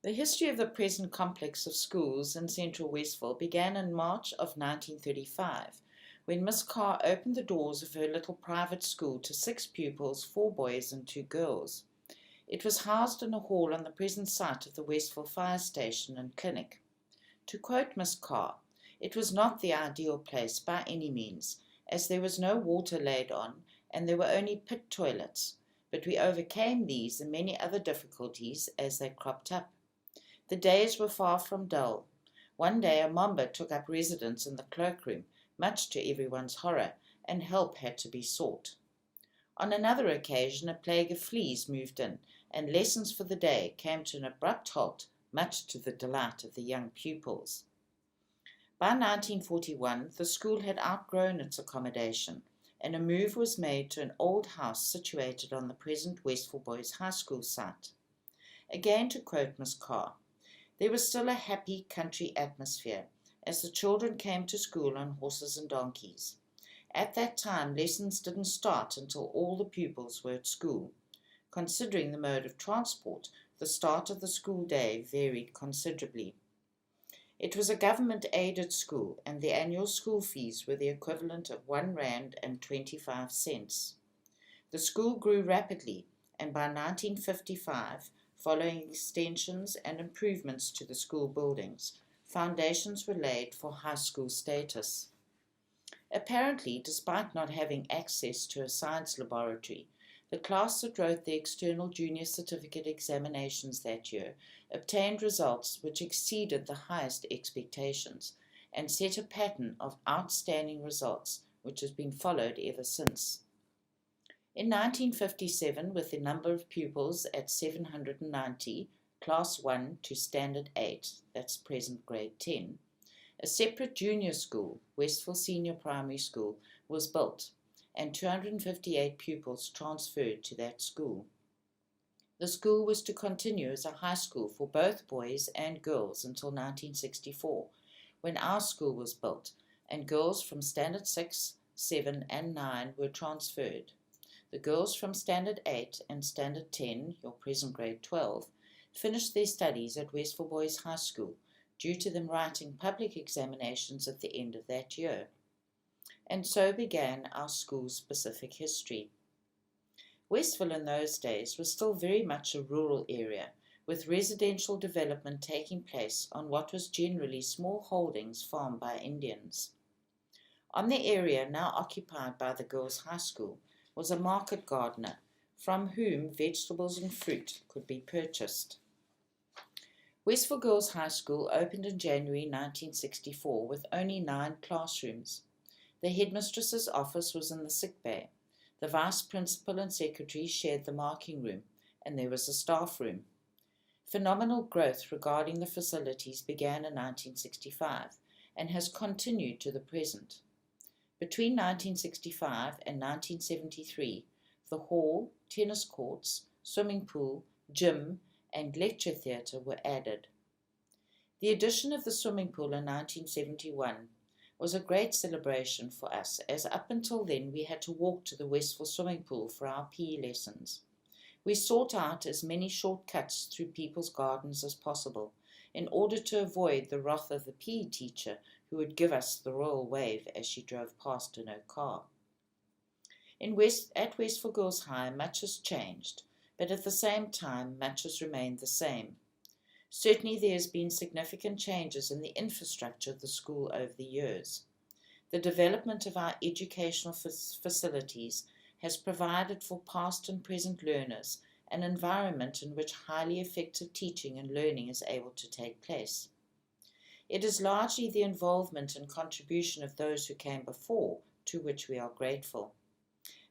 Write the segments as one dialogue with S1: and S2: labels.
S1: The history of the present complex of schools in central Westville began in March of 1935, when Miss Carr opened the doors of her little private school to 6 pupils, 4 boys and 2 girls. It was housed in a hall on the present site of the Westville fire station and clinic. To quote Miss Carr, it was not the ideal place by any means, as there was no water laid on and there were only pit toilets, but we overcame these and many other difficulties as they cropped up. The days were far from dull. One day a mamba took up residence in the cloakroom, much to everyone's horror, and help had to be sought. On another occasion a plague of fleas moved in, and lessons for the day came to an abrupt halt, much to the delight of the young pupils. By 1941 the school had outgrown its accommodation, and a move was made to an old house situated on the present Westville Boys High School site. Again, to quote Miss Carr, there was still a happy country atmosphere, as the children came to school on horses and donkeys. At that time, lessons didn't start until all the pupils were at school. Considering the mode of transport, the start of the school day varied considerably. It was a government-aided school, and the annual school fees were the equivalent of R1.25. The school grew rapidly, and by 1955, following extensions and improvements to the school buildings, foundations were laid for high school status. Apparently, despite not having access to a science laboratory, the class that wrote the external junior certificate examinations that year obtained results which exceeded the highest expectations and set a pattern of outstanding results which has been followed ever since. In 1957, with the number of pupils at 790, Class 1 to Standard 8, that's present Grade 10, a separate junior school, Westville Senior Primary School, was built, and 258 pupils transferred to that school. The school was to continue as a high school for both boys and girls until 1964, when our school was built, and girls from Standard 6, 7, and 9 were transferred. The girls from Standard 8 and Standard 10, your present Grade 12, finished their studies at Westville Boys High School, due to them writing public examinations at the end of that year. And so began our school's specific history. Westville in those days was still very much a rural area, with residential development taking place on what was generally small holdings farmed by Indians. On the area now occupied by the girls' high school was a market gardener, from whom vegetables and fruit could be purchased. Westville Girls High School opened in January 1964 with only 9 classrooms. The headmistress's office was in the sick bay. The vice principal and secretary shared the marking room, and there was a staff room. Phenomenal growth regarding the facilities began in 1965 and has continued to the present. Between 1965 and 1973, the hall, tennis courts, swimming pool, gym, and lecture theatre were added. The addition of the swimming pool in 1971 was a great celebration for us, as up until then we had to walk to the Westville swimming pool for our PE lessons. We sought out as many shortcuts through people's gardens as possible, in order to avoid the wrath of the PE teacher, who would give us the royal wave as she drove past in her car. At Westville Girls High, much has changed, but at the same time, much has remained the same. Certainly there has been significant changes in the infrastructure of the school over the years. The development of our educational facilities has provided for past and present learners an environment in which highly effective teaching and learning is able to take place. It is largely the involvement and contribution of those who came before to which we are grateful.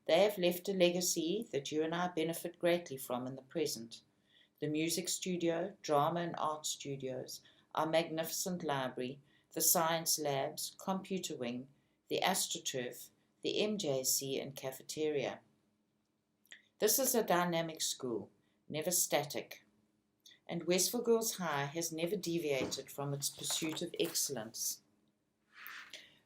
S1: They have left a legacy that you and I benefit greatly from in the present. The music studio, drama and art studios, our magnificent library, the science labs, computer wing, the AstroTurf, the MJC and cafeteria. This is a dynamic school, never static, and Westville Girls High has never deviated from its pursuit of excellence.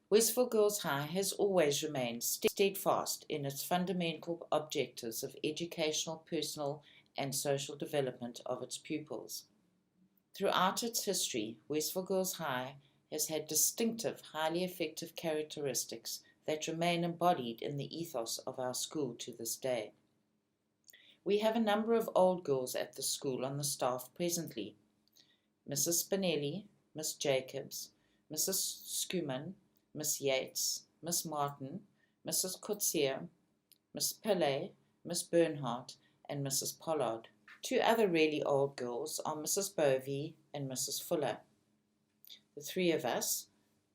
S1: Westville Girls High has always remained steadfast in its fundamental objectives of educational, personal, and social development of its pupils. Throughout its history, Westville Girls High has had distinctive, highly effective characteristics that remain embodied in the ethos of our school to this day. We have a number of old girls at the school on the staff presently. Mrs. Spinelli, Miss Jacobs, Mrs. Schumann, Miss Yates, Miss Martin, Mrs. Coetzee, Miss Pillay, Miss Bernhardt, and Mrs. Pollard. Two other really old girls are Mrs. Bovey and Mrs. Fuller. The three of us,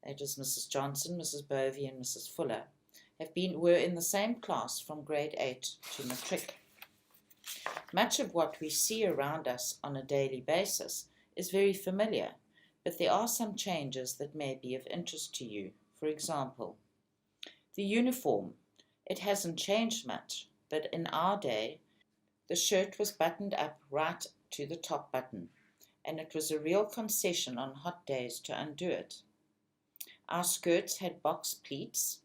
S1: that is Mrs. Johnson, Mrs. Bovey, and Mrs. Fuller, were in the same class from grade 8 to matric. Much of what we see around us on a daily basis is very familiar, but there are some changes that may be of interest to you. For example, the uniform. It hasn't changed much, but in our day, the shirt was buttoned up right to the top button, and it was a real concession on hot days to undo it. Our skirts had box pleats.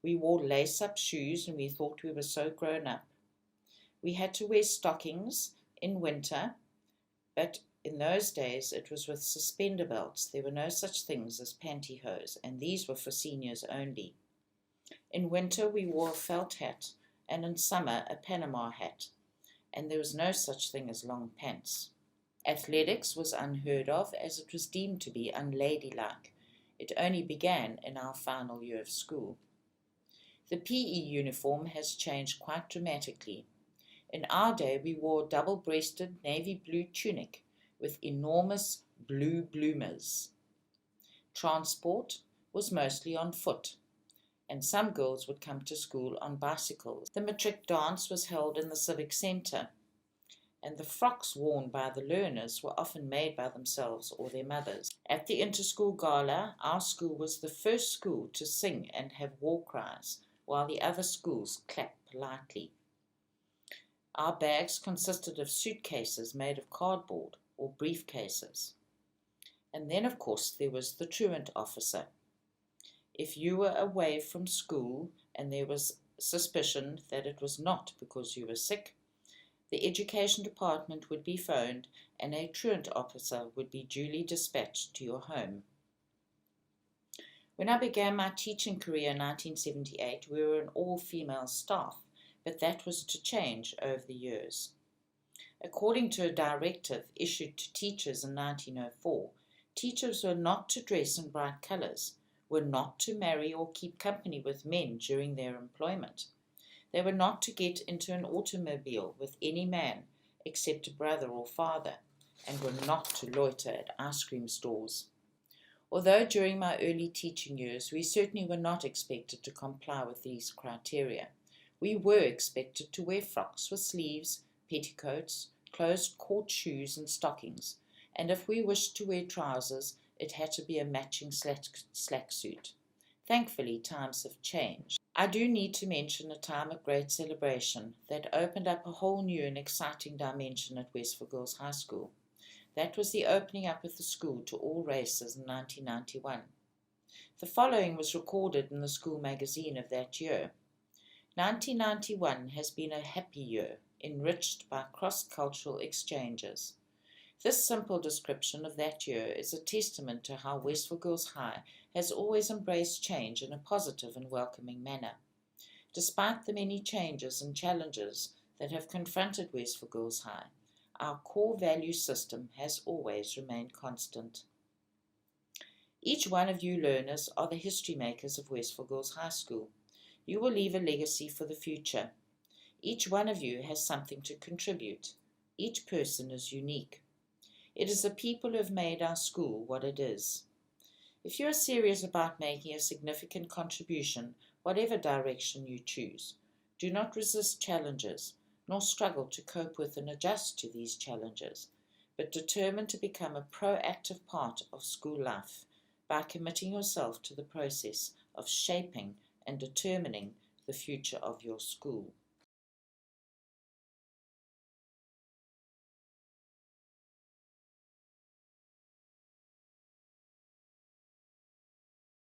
S1: We wore lace-up shoes and we thought we were so grown up. We had to wear stockings in winter, but in those days it was with suspender belts. There were no such things as pantyhose, and these were for seniors only. In winter we wore a felt hat, and in summer a Panama hat, and there was no such thing as long pants. Athletics was unheard of, as it was deemed to be unladylike. It only began in our final year of school. The PE uniform has changed quite dramatically. In our day we wore a double-breasted navy blue tunic with enormous blue bloomers. Transport was mostly on foot, and some girls would come to school on bicycles. The matric dance was held in the civic centre, and the frocks worn by the learners were often made by themselves or their mothers. At the inter-school gala, our school was the first school to sing and have war cries, while the other schools clapped politely. Our bags consisted of suitcases made of cardboard or briefcases. And then, of course, there was the truant officer. If you were away from school and there was suspicion that it was not because you were sick, the education department would be phoned and a truant officer would be duly dispatched to your home. When I began my teaching career in 1978, we were an all-female staff, but that was to change over the years. According to a directive issued to teachers in 1904, teachers were not to dress in bright colors, were not to marry or keep company with men during their employment. They were not to get into an automobile with any man except a brother or father, and were not to loiter at ice cream stores. Although during my early teaching years we certainly were not expected to comply with these criteria, we were expected to wear frocks with sleeves, petticoats, closed court shoes and stockings, and if we wished to wear trousers, it had to be a matching slack suit. Thankfully, times have changed. I do need to mention a time of great celebration that opened up a whole new and exciting dimension at Westville Girls High School. That was the opening up of the school to all races in 1991. The following was recorded in the school magazine of that year. 1991 has been a happy year, enriched by cross-cultural exchanges. This simple description of that year is a testament to how Westville Girls High has always embraced change in a positive and welcoming manner. Despite the many changes and challenges that have confronted Westville Girls High, our core value system has always remained constant. Each one of you learners are the history makers of Westville Girls High School. You will leave a legacy for the future. Each one of you has something to contribute. Each person is unique. It is the people who have made our school what it is. If you are serious about making a significant contribution, whatever direction you choose, do not resist challenges, nor struggle to cope with and adjust to these challenges, but determine to become a proactive part of school life by committing yourself to the process of shaping and determining the future of your school.